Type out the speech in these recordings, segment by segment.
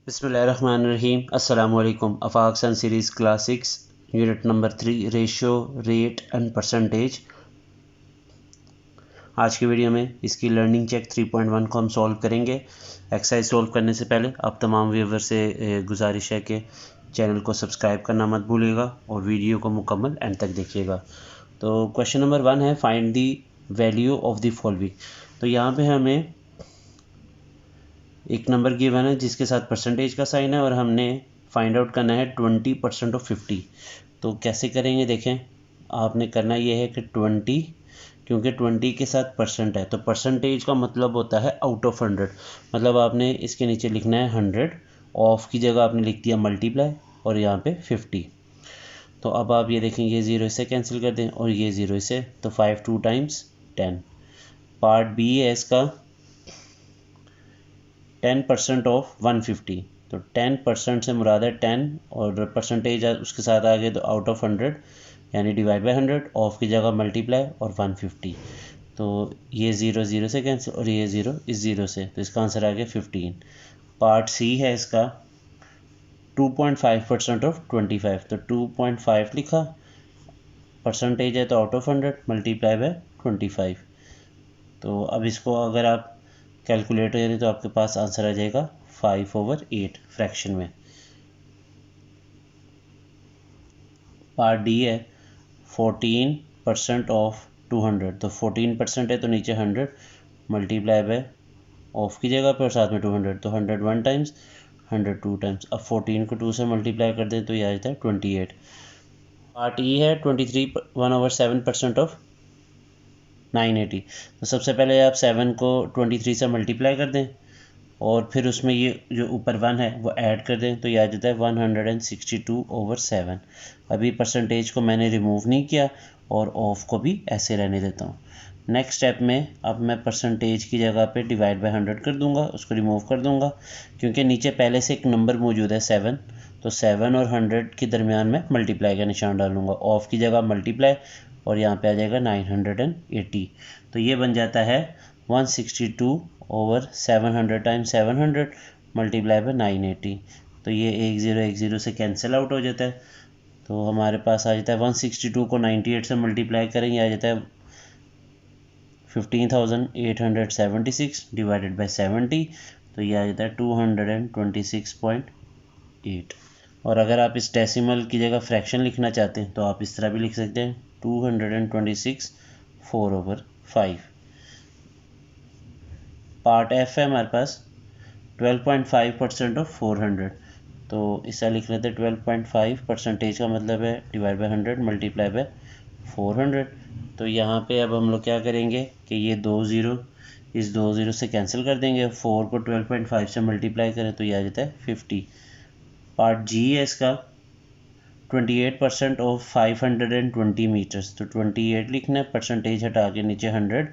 बिस्मिल्लाहिर्रहमानिर्रहीम। अस्सलामुअलैकुम। Afaq sun series class 6 unit number 3 ratio rate and percentage. आज की वीडियो में इसकी लर्निंग चेक 3.1 को हम सॉल्व करेंगे। एक्सरसाइज सॉल्व करने से पहले आप तमाम व्यूअर से गुजारिश है कि चैनल को सब्सक्राइब करना मत भूलिएगा और वीडियो को मुकम्मल एंड तक देखिएगा। तो क्वेश्चन नंबर 1 है find the value of the following. तो यहाँ पे हमें एक नंबर गिवन है जिसके साथ परसेंटेज का साइन है और हमने फाइंड आउट करना है 20% ऑफ 50। तो कैसे करेंगे देखें। आपने करना ये है कि 20, क्योंकि 20 के साथ परसेंट है तो परसेंटेज का मतलब होता है आउट ऑफ 100। मतलब आपने इसके नीचे लिखना है 100, ऑफ की जगह आपने लिख दिया मल्टीप्लाई और यहाँ पे 50। तो अब आप ये देखें, ये 0 से कैंसिल कर दें और ये 0 से, तो 5 2 टाइम्स 10। पार्ट बी है इसका 10% ऑफ 150। तो 10% से मुराद है 10 और परसेंटेज उसके साथ आ गए तो आउट ऑफ 100 यानी डिवाइड बाय 100, ऑफ की जगह मल्टीप्लाई और 150। तो ये 0 0 से कैंसिल और ये 0 इस 0 से, तो इसका आंसर आ गया 15। पार्ट सी है इसका 2.5% ऑफ 25। तो 2.5 लिखा, परसेंटेज है तो आउट ऑफ 100 मल्टीप्लाई बाय 25। तो अब इसको अगर आप कैलकुलेट करें तो आपके पास आंसर आ जाएगा 5/8 फ्रैक्शन में। पार्ट डी है 14% ऑफ 200। तो 14% है तो नीचे 100 मल्टीप्लाई बाय ऑफ की जगह पर और साथ में 200, तो 100 1 टाइम्स 100 2 टाइम्स। अब 14 को 2 से मल्टीप्लाई कर दें तो ये आ जाता है 28। पार्ट ई है 23 1/7% ऑफ 980। तो सबसे पहले आप 7 को 23 से मल्टीप्लाई कर दें और फिर उसमें ये जो ऊपर 1 है वो ऐड कर दें तो ये आ जाता है 162/7। अभी परसेंटेज को मैंने रिमूव नहीं किया और ऑफ को भी ऐसे रहने देता हूँ। नेक्स्ट स्टेप में अब मैं परसेंटेज की जगह पे डिवाइड बाय 100 कर दूंगा, उसको रिमूव कर दूंगा क्योंकि नीचे पहले से एक नंबर मौजूद है 7। तो 7 और 100 के दरमियान में मल्टीप्लाई का निशान डालूंगा, ऑफ की जगह मल्टीप्लाई और यहाँ पे आ जाएगा 980। तो ये बन जाता है 162/700 टाइम्स 700 मल्टीप्लाई बाय 980। तो ये 1 0 से कैंसिल आउट हो जाता है। तो हमारे पास आ जाता है 162 को 98 से मल्टीप्लाई करेंगे आ जाता है 15,876 डिवाइडेड बाय 70। तो ये आ जाता है 226.8। और अगर आप इस डेसिमल की जगह फ्रैक्शन लिखना चाहते हैं तो आप इस तरह भी लिख सकते हैं 226 4/5। पार्ट एफ है हमारे पास 12.5% ऑफ 400। तो इसे लिख लेते हैं 12.5 परसेंटेज का मतलब है डिवाइड बाय 100 मल्टीप्लाई बाय 400। तो यहाँ पे अब हम लोग क्या करेंगे कि ये 2 0 इस 2 0 से कैंसिल कर देंगे, 4 को 12.5 से मल्टीप्लाई करें तो ये आ जाता है 50। पार्ट जी है इसका 28% ऑफ 520 मीटर्स। तो 28 लिखना है, परसेंटेज हटा के नीचे 100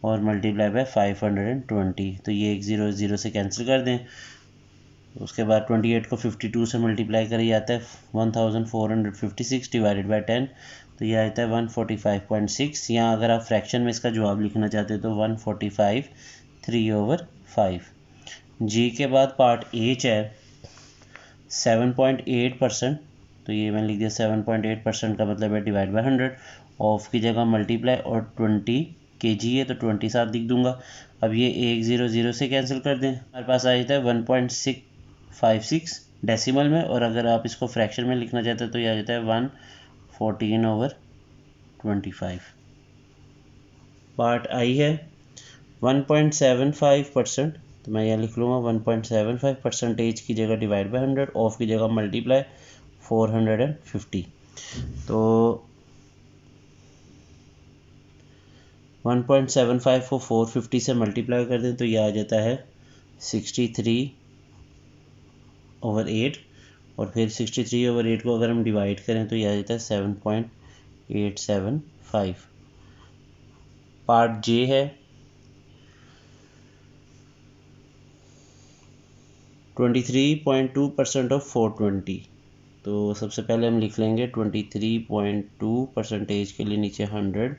और मल्टीप्लाई बाय 520। तो ये 1 0 0 से कैंसिल कर दें। उसके बाद 28 को 52 से मल्टीप्लाई करिए आता है 1456 डिवाइडेड बाय 10। तो ये आता है 145.6। यहाँ अगर आप फ्रैक्शन में इसका जवाब लिखना चाहते हैं तो 145 3/5। जी के बाद पार्ट एच है 7.8%। तो ये मैंने लिख दिया 7.8% का मतलब है डिवाइड बाय 100, ऑफ की जगह मल्टीप्लाई और 20 kg है तो 20 साथ लिख दूंगा। अब ये 1 0 0 से कैंसिल कर दें, हमारे पास आ जाता है 1.656 डेसिमल में। और अगर आप इसको फ्रैक्शन में लिखना चाहते हैं तो ये आ जाता है 114/25। पार्ट आई है 1.75%। तो मैं यहाँ लिख लूँगा 1.75 परसेंटेज की जगह डिवाइड बाय 100, ऑफ की जगह मल्टीप्लाई 450। तो 1.75 को 450 से मल्टीप्लाई कर दें तो ये आ जाता है 63/8 और फिर 63/8 को अगर हम डिवाइड करें तो ये आ जाता है 7.875। पार्ट जे है 23.2% ऑफ 420। तो सबसे पहले हम लिख लेंगे 23.2 परसेंटेज के लिए नीचे 100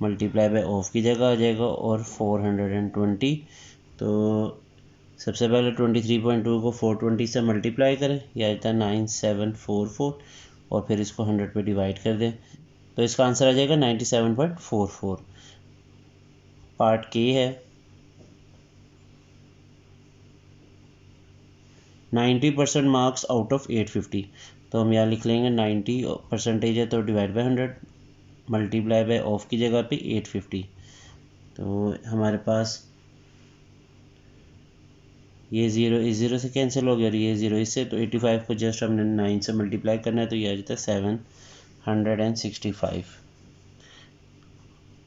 मल्टीप्लाई बाय ऑफ की जगह आ जाएगा और 420। तो सबसे पहले 23.2 को 420 से मल्टीप्लाई करें, यह आता है 9744 और फिर इसको 100 पे डिवाइड कर दें तो इसका आंसर आ जाएगा 97.44। पार्ट के है 90% मार्क्स आउट ऑफ 850, तो हम यहाँ लिख लेंगे 90% है तो divide by 100 multiply by of की जगह पे 850। तो हमारे पास ये 0 इस 0 से कैंसिल हो गया और ये 0 इससे, तो 85 को जस्ट हमने 9 से मल्टीप्लाई करना है तो ये आ जाता है 765।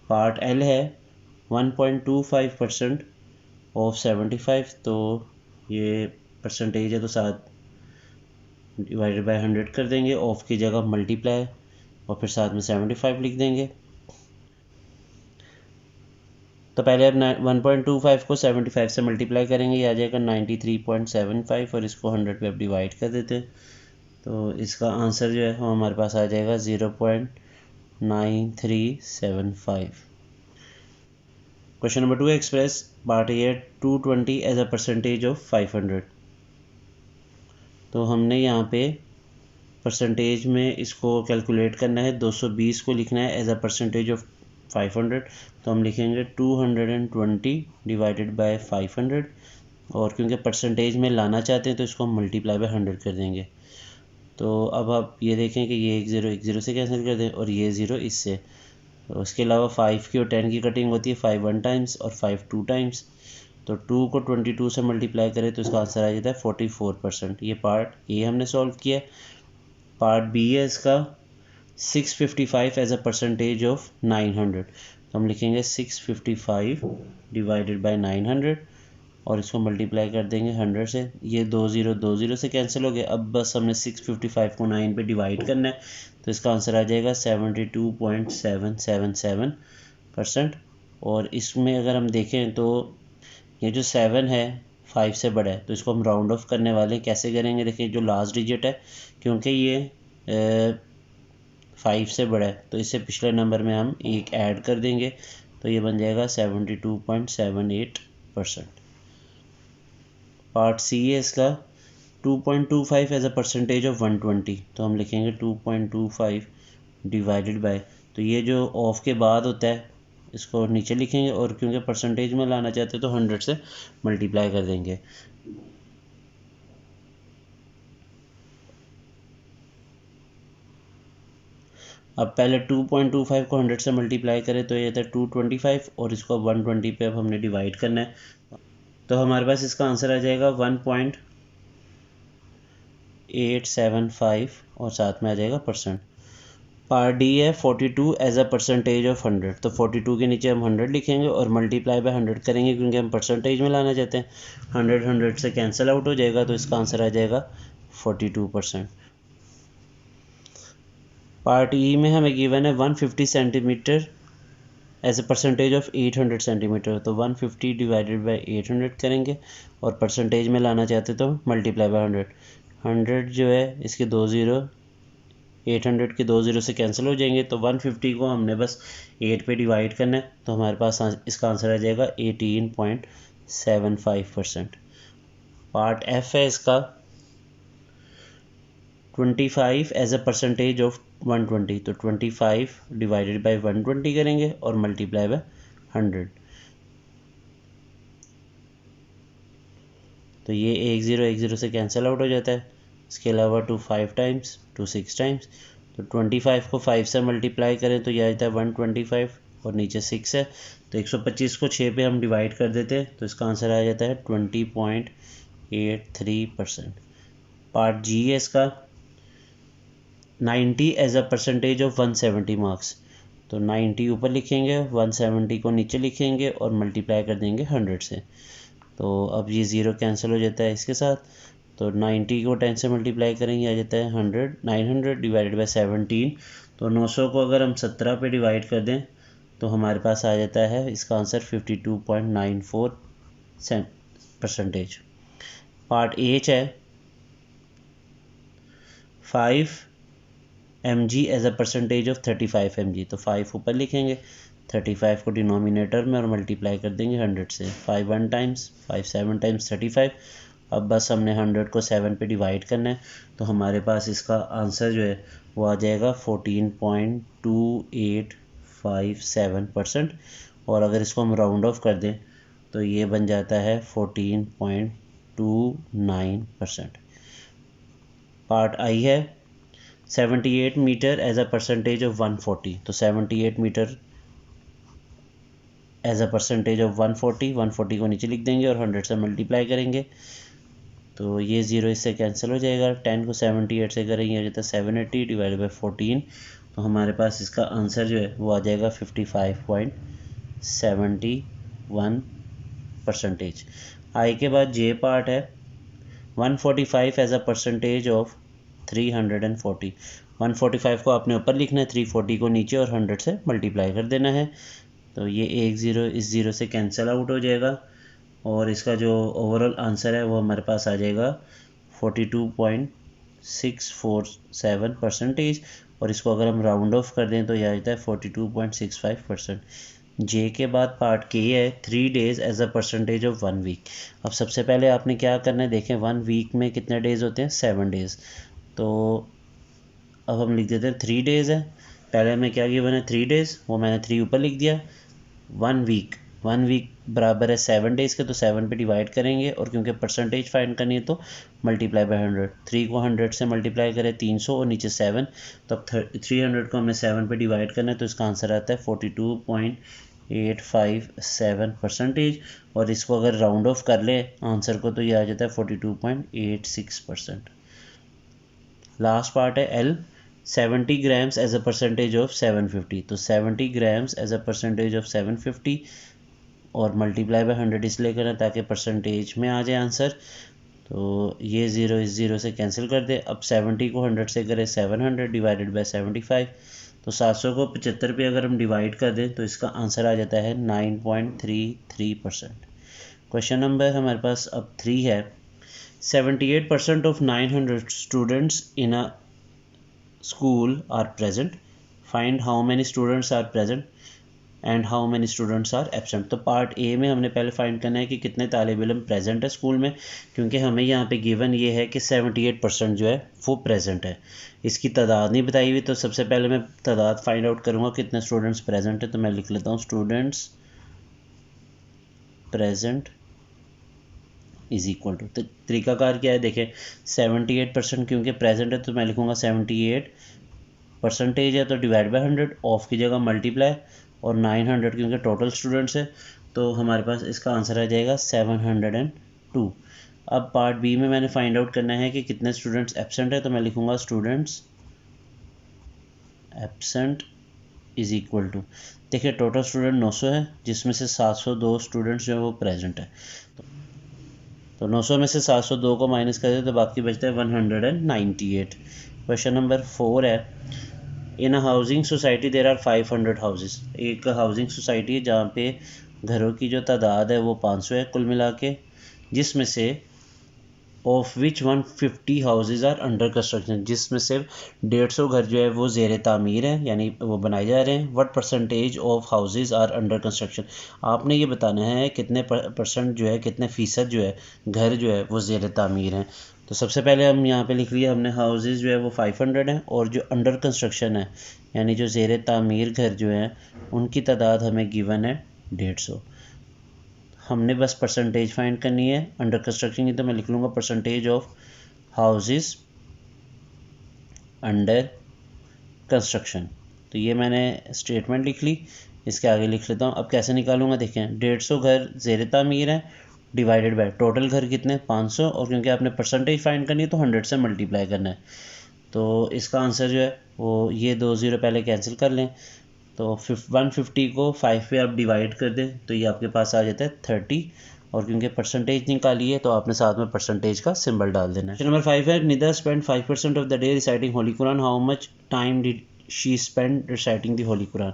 पार्ट एल है 1.25% ऑफ 75, तो ये परसेंटेज है तो 7 डिवाइडेड बाय 100 कर देंगे, ऑफ की जगह मल्टीप्लाई और फिर साथ में 75 लिख देंगे। तो पहले अब 1.25 को 75 से मल्टीप्लाई करेंगे, ये आ जाएगा 93.75 और इसको 100 पे अब डिवाइड कर देते हैं तो इसका आंसर जो है वो हमारे पास आ जाएगा 0.9375। Question number 2 express part a 220 as a percentage of 500। तो हमने यहाँ पे परसेंटेज में इसको कैलकुलेट करना है, 220 को लिखना है एज अ परसेंटेज ऑफ 500, तो हम लिखेंगे 220 डिवाइडेड बाय 500 और क्योंकि परसेंटेज में लाना चाहते हैं तो इसको हम मल्टीप्लाई बाय 100 कर देंगे। तो अब आप ये देखें कि ये एक ज़ीरो से कैंसिल कर दें और ये 0 इससे, तो उसके अलावा 5 की और 10 की कटिंग होती है, 5 1 टाइम्स और 5 2 टाइम्स, तो 2 को 22 से मल्टीप्लाई करें तो इसका आंसर आ जाता है 44%। ये पार्ट ए हमने सॉल्व किया। पार्ट बी है इसका 655 एज अ परसेंटेज ऑफ 900, तो हम लिखेंगे 655 डिवाइडेड बाय 900 और इसको मल्टीप्लाई कर देंगे 100 से। ये 2 से कैंसिल हो गए, अब बस हमने 655 को 9 पे डिवाइड करना है तो इसका आंसर आ जाएगा 72.777%। और इसमें अगर हम देखें तो ये जो 7 है 5 से बड़ा है तो इसको हम राउंड ऑफ करने वाले हैं। कैसे करेंगे, देखिए जो लास्ट डिजिट है क्योंकि ये 5 से बड़ा है तो इससे पिछले नंबर में हम एक ऐड कर देंगे तो ये बन जाएगा 72.78%। पार्ट सी है इसका 2.25 एज अ परसेंटेज ऑफ 120, तो हम लिखेंगे 2.25 डिवाइडेड बाय, तो ये जो ऑफ के बाद होता है इसको नीचे लिखेंगे और क्योंकि परसेंटेज में लाना चाहते हैं तो 100 से मल्टीप्लाई कर देंगे। अब पहले 2.25 को 100 से मल्टीप्लाई करें तो ये था 225 और इसको 120 पे अब हमने डिवाइड करना है तो हमारे पास इसका आंसर आ जाएगा 1.875 और साथ में आ जाएगा परसेंट। पार्ट डी है 42 एज अ परसेंटेज ऑफ 100, तो 42 के नीचे हम 100 लिखेंगे और मल्टीप्लाई बाय 100 करेंगे क्योंकि हम परसेंटेज में लाना चाहते हैं। 100 से कैंसिल आउट हो जाएगा तो इसका आंसर आ जाएगा 42%। पार्ट ई में हमें गिवन है 150 centimetre as a percentage of 800 centimetre, तो 150 डिवाइडेड बाय 800 करेंगे और परसेंटेज में लाना चाहते तो मल्टीप्लाई बाय 100। 100 जो है इसके 2 ज़ीरो, 800 के 2 ज़ीरो से कैंसिल हो जाएंगे तो 150 को हमने बस 8 पे डिवाइड करना है तो हमारे पास इसका आंसर आ जाएगा 18.75%। पार्ट एफ है इसका 25 एज अ परसेंटेज ऑफ 120, तो 25 डिवाइडेड बाय 120 करेंगे और मल्टीप्लाई बाय 100, तो ये एक ज़ीरो से कैंसिल आउट हो जाता है। इसके अलावा 2 5 टाइम्स 2 6 टाइम्स, तो 25 को 5 से मल्टीप्लाई करें तो यह आता है 125 और नीचे 6 है तो 125 को 6 पे हम डिवाइड कर देते हैं तो इसका आंसर आ जाता है 20.83%। पार्ट जी है इसका 90 as a percentage of 170 marks, तो 90 ऊपर लिखेंगे 170 को नीचे लिखेंगे और मल्टीप्लाई कर देंगे 100 से, तो अब ये ज़ीरो कैंसिल हो जाता है इसके साथ, तो 90 को 10 से मल्टीप्लाई करेंगे आ जाता है 900 डिवाइडेड बाय 17, तो 900 को अगर हम 17 पे डिवाइड कर दें तो हमारे पास आ जाता है इसका आंसर 52.94%। पार्ट एच है 5 mg as a percentage of 35 mg, तो 5 ऊपर लिखेंगे 35 को डिनोमिनेटर में और मल्टीप्लाई कर देंगे 100 से। 5 1 टाइम्स, 5 7 टाइम्स 35। अब बस हमने 100 को 7 पे डिवाइड करना है, तो हमारे पास इसका आंसर जो है वो आ जाएगा 14.2857%। और अगर इसको हम राउंड ऑफ कर दें तो ये बन जाता है 14.29%। पार्ट आई है 78 metre as a percentage of 140। तो 78 metre as a percentage of 140 को नीचे लिख देंगे और 100 से मल्टीप्लाई करेंगे, तो ये 0 इससे कैंसिल हो जाएगा। 10 को 78 से करेंगे आ जाता है 780 डिवाइडेड बाई 14। तो हमारे पास इसका आंसर जो है वो आ जाएगा 55.71%। आई के बाद जे पार्ट है 145 एज अ परसेंटेज ऑफ 340। 145 को आपने ऊपर लिखना है, 340 को नीचे और 100 से मल्टीप्लाई कर देना है, तो ये एक ज़ीरो इस ज़ीरो से कैंसिल आउट हो जाएगा और इसका जो ओवरऑल आंसर है वो हमारे पास आ जाएगा 42.647%। और इसको अगर हम राउंड ऑफ कर दें तो यह आ जाता है 42.65%। जे के बाद पार्ट के है 3 days as a percentage of 1 week. अब सबसे पहले आपने क्या करना है, देखें 1 वीक में कितने डेज़ होते हैं, 7 डेज़। तो अब हम लिख देते हैं 3 डेज़ है। पहले हमें क्या गिवन है 3 डेज़, वो मैंने 3 ऊपर लिख दिया। 1 वीक बराबर है 7 डेज़ के, तो 7 पे डिवाइड करेंगे और क्योंकि परसेंटेज फाइंड करनी है तो मल्टीप्लाई बाय 100। 3 को 100 से मल्टीप्लाई करें 300 और नीचे 7, तो अब 300 को हमें 7 पे डिवाइड करना है, तो इसका आंसर आता है 42.857%। और इसको अगर राउंड ऑफ कर ले आंसर को तो ये आ जाता है 42.86%। लास्ट पार्ट है l 70 grams as a percentage of 750। तो 70 grams as a percentage of 750 और मल्टीप्लाई बाय 100 इसलिए करना ताकि परसेंटेज में आ जाए आंसर, तो ये ज़ीरो इस ज़ीरो से कैंसिल कर दे। अब 70 को 100 से करें 700 डिवाइडेड बाय 75, तो 700 को 75 पे अगर हम डिवाइड कर दें तो इसका आंसर आ जाता है 9.33%। क्वेश्चन नंबर हमारे पास अब 3 है 78% of 900 students in a school are present, find how many students are present and how many students are absent। तो पार्ट ए में हमने पहले फाइंड करना है कि कितने तालिब इल्म प्रेजेंट है स्कूल में, क्योंकि हमें यहाँ पे गिवन ये है कि 78% जो है वो प्रेजेंट है। इसकी तादाद नहीं बताई हुई, तो सबसे पहले मैं तादाद फाइंड आउट करूँगा कितने स्टूडेंट्स प्रेजेंट है। तो मैं लिख लेता हूँ students present is equal to, तो तरीकाकार क्या है देखें 78% क्योंकि प्रेजेंट है तो मैं लिखूँगा 78 परसेंटेज है तो डिवाइड बाय 100, ऑफ की जगह मल्टीप्लाई, और 900 क्योंकि टोटल स्टूडेंट्स है तो हमारे पास इसका आंसर आ जाएगा 702। अब पार्ट बी में मैंने फाइंड आउट करना है कि कितने स्टूडेंट्स एब्सेंट है, तो मैं लिखूँगा students absent is equal to, देखिए टोटल स्टूडेंट 900 है जिसमें से 702 स्टूडेंट्स जो है वो प्रेजेंट है, तो 900 में से 702 को माइनस कर दे तो बाकी बचता है 198। क्वेश्चन नंबर 4 है in a housing society there are 500 houses. एक हाउसिंग सोसाइटी है जहाँ पे घरों की जो तादाद है वो 500 है कुल मिला के, जिसमें से of which 150 houses are under construction, जिसमें से 150 घर जो है वो ज़ेर तामीर है यानी वो बनाए जा रहे हैं। What percentage of houses are under construction, आपने ये बताना है कितने परसेंट जो है कितने फ़ीसद जो है घर जो है वो ज़ेर तामीर हैं। तो सबसे पहले हम यहाँ पे लिख लिया हमने हाउसेज जो है वो 500 हैं और जो अंडर कंस्ट्रक्शन है यानी जो ज़ेर तामीर घर जो हैं उनकी तादाद हमें गिवन है 150। हमने बस परसेंटेज फाइंड करनी है अंडर कंस्ट्रक्शन की, तो मैं लिख लूँगा percentage of houses under construction. तो ये मैंने स्टेटमेंट लिख ली, इसके आगे लिख लेता हूँ। अब कैसे निकालूंगा देखें 150 घर ज़ेर तामीर है डिवाइडेड बाय टोटल घर कितने 500, और क्योंकि आपने परसेंटेज फाइंड करनी है तो 100 से मल्टीप्लाई करना है, तो इसका आंसर जो है वो ये 2 ज़ीरो पहले कैंसिल कर लें, तो 150 को 5 पे आप डिवाइड कर दें तो ये आपके पास आ जाता है 30, और क्योंकि परसेंटेज निकाली है तो आपने साथ में परसेंटेज का सिंबल डाल देना है। क्वेश्चन नंबर 5 है Nida spend 5% of the day reciting Holi Quran, how much time did she spend reciting the Holi Quran.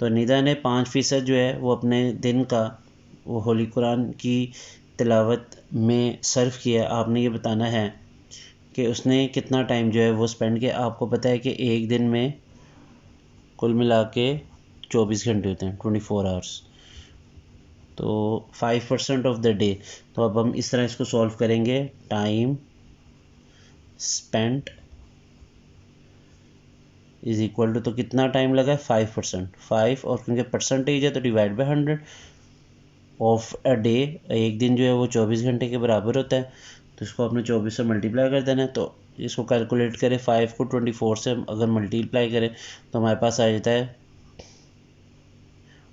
तो निदा ने 5% जो है वो अपने दिन का वो होली कुरान की तिलावत में सर्व किया। आपने ये बताना है कि उसने कितना टाइम जो है वो स्पेंड किया। आपको पता है कि एक दिन में कुल मिला के 24 घंटे होते हैं, 24 आवर्स। तो 5% ऑफ द डे, तो अब हम इस तरह इसको सॉल्व करेंगे। Time spent is equal to, तो कितना टाइम लगा है 5%, 5 और क्योंकि परसेंटेज है तो divide by 100 of a day. एक दिन जो है वो 24 घंटे के बराबर होता है, तो इसको आपने 24 से मल्टीप्लाई कर देना है। तो इसको कैलकुलेट करें, 5 को 24 से अगर मल्टीप्लाई करें तो हमारे पास आ जाता है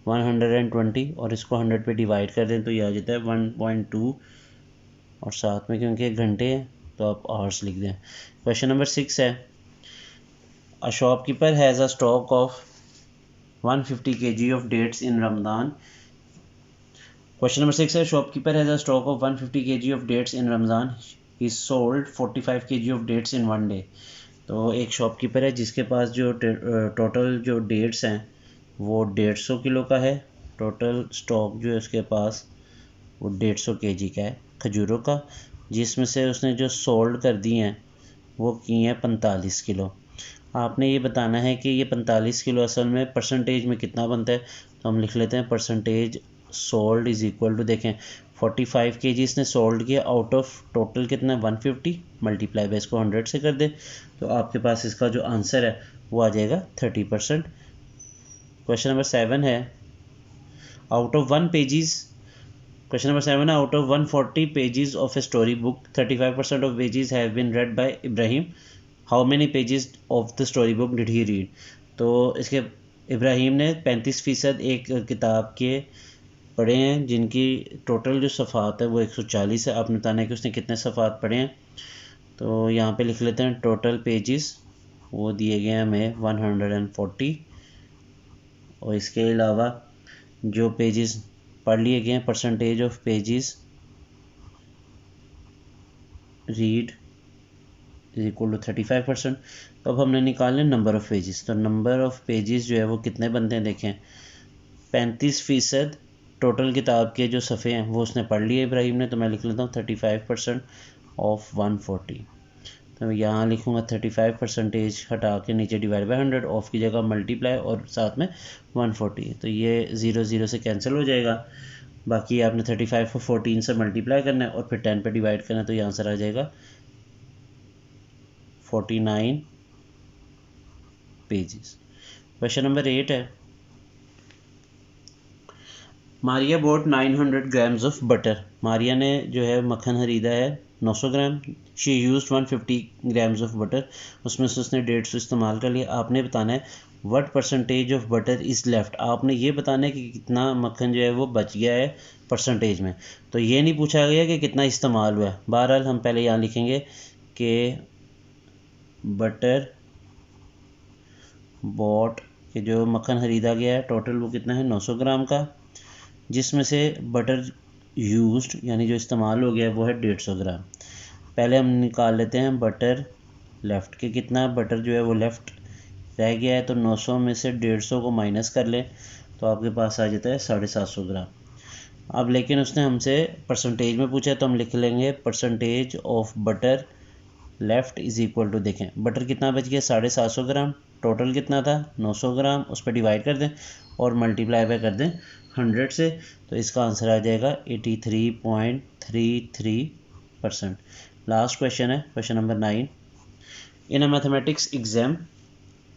120, और इसको 100 पे डिवाइड कर दें तो ये आ जाता है 1.2, और साथ में क्योंकि घंटे हैं तो आप आवर्स लिख दें। क्वेश्चन नंबर 6 है, a shopkeeper has a stock of 150 kg of dates in Ramadan. Question number 6 है, shopkeeper has a stock of 150 kg of dates in Ramadan. He sold 45 kg of dates in one day. तो एक shopkeeper है जिसके पास जो total जो dates हैं वो 150 kilo का है। टोटल स्टॉक जो है उसके पास वो 150 kg का है खजूरों का, जिसमें से उसने जो सोल्ड कर दी हैं वो की हैं 45 किलो। आपने ये बताना है कि ये 45 किलो असल में परसेंटेज में कितना बनता है। तो हम लिख लेते हैं percentage sold is equal to, देखें 45 kg इसने सोल्ड किया, आउट ऑफ टोटल कितना है 150, मल्टीप्लाई बाय इसको 100 से कर दे तो आपके पास इसका जो आंसर है वो आ जाएगा 30%। क्वेश्चन नंबर 7 है, out of 1 pages, question number 7 है, out of 140 pages of a story book 35% of pages have been read by Ibrahim. How many pages of the story book did he read. तो इसके इब्राहिम ने 35% एक किताब के पढ़े हैं जिनकी टोटल जो सफ़ात है वो 140 है। आपने बताना है कि उसने कितने सफ़ात पढ़े हैं। तो यहाँ पे लिख लेते हैं टोटल पेजेस वो दिए गए हैं हमें 140, और इसके अलावा जो पेजेस पढ़ लिए गए हैं percentage of pages read is equal to 35%। तो अब हमने निकालने नंबर ऑफ़ पेजेस। तो नंबर ऑफ़ पेजेस जो है वो कितने बनते हैं, देखें 35% टोटल किताब के जो सफ़े हैं वो उसने पढ़ लिए इब्राहिम ने। तो मैं लिख लेता हूँ 35% ऑफ 140। तो यहाँ लिखूँगा 35% हटा के नीचे डिवाइड बाय 100, ऑफ की जगह मल्टीप्लाई और साथ में 140। तो ये 0 0 से कैंसिल हो जाएगा। बाकी आपने 35 को 14 से मल्टीप्लाई करना है और फिर 10 पे डिवाइड करना है, तो ये आंसर आ जाएगा 49 पेजेस। क्वेश्चन नंबर 8 है, Maria bought 900 grams of butter. Maria ने जो है मक्खन ख़रीदा है 900 gram. She used 150 grams of butter, उसमें से उसने 150 इस्तेमाल कर लिया। आपने बताना है what percentage of butter is left. आपने ये बताना है कि कितना मक्खन जो है वो बच गया है परसेंटेज में। तो ये नहीं पूछा गया कि कितना इस्तेमाल हुआ है। बहरहाल हम पहले यहाँ लिखेंगे कि बटर बॉट के जो मक्खन ख़रीदा गया है टोटल वो कितना है 900 ग्राम का, जिसमें से बटर यूज्ड यानी जो इस्तेमाल हो गया वो है 150 ग्राम। पहले हम निकाल लेते हैं बटर लेफ़्ट के कितना बटर जो है वो लेफ़्ट रह गया है। तो 900 में से 150 को माइनस कर लें तो आपके पास आ जाता है 750 ग्राम। अब लेकिन उसने हमसे परसेंटेज में पूछा तो हम लिख लेंगे percentage of butter left is equal to, देखें बटर कितना बच गया 750 ग्राम, टोटल कितना था 900 ग्राम, उस पर डिवाइड कर दें और मल्टीप्लाई बाय कर दें 100 से। तो इसका आंसर आ जाएगा 83.33%। लास्ट क्वेश्चन है question number 9, in a mathematics exam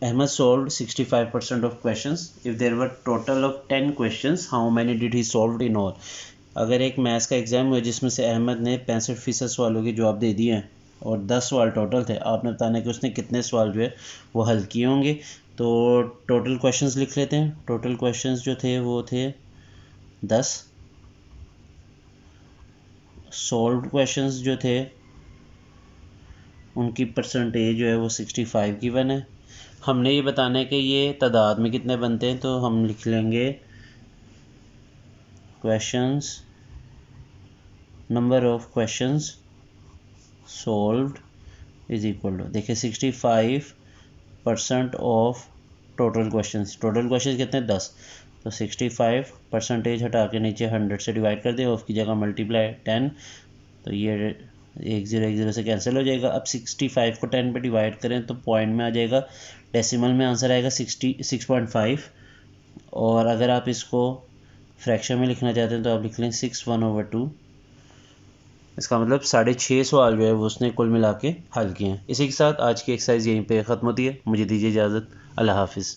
Ahmed solved 65% of questions. If there were total of 10 questions, how many did he solved in all? अगर एक मैथ्स का एग्ज़ाम हुआ जिसमें से अहमद ने 65% सवालों के जवाब दे दिए हैं और 10 सवाल टोटल थे, आपने बताना है कि उसने कितने सवाल जो है वो हल किए होंगे। तो टोटल क्वेश्चंस लिख लेते हैं। टोटल क्वेश्चंस जो थे वो थे 10। सॉल्व्ड क्वेश्चंस जो थे उनकी परसेंटेज जो है वो 65 गिवन है। हमने ये बताना है कि ये तादाद में कितने बनते हैं, तो हम लिख लेंगे questions number of questions solved is equal to, देखिए 65% of total questions. Total questions कितने 10, तो 65% हटा के नीचे 100 से डिवाइड कर दे, ऑफ की जगह मल्टीप्लाई 10, तो ये 1 0 से कैंसिल हो जाएगा। अब 65 को 10 पे डिवाइड करें तो पॉइंट में आ जाएगा, डेसिमल में आंसर आएगा 6.5 और अगर आप इसको फ्रैक्शन में लिखना चाहते हैं तो आप लिख लें 6/1/2। इसका मतलब 650 सवाल जो है वो उसने कुल मिला के हल किए हैं। इसी के साथ आज की एक्सरसाइज यहीं पे ख़त्म होती है। मुझे दीजिए इजाज़त। अल्लाह हाफिज़।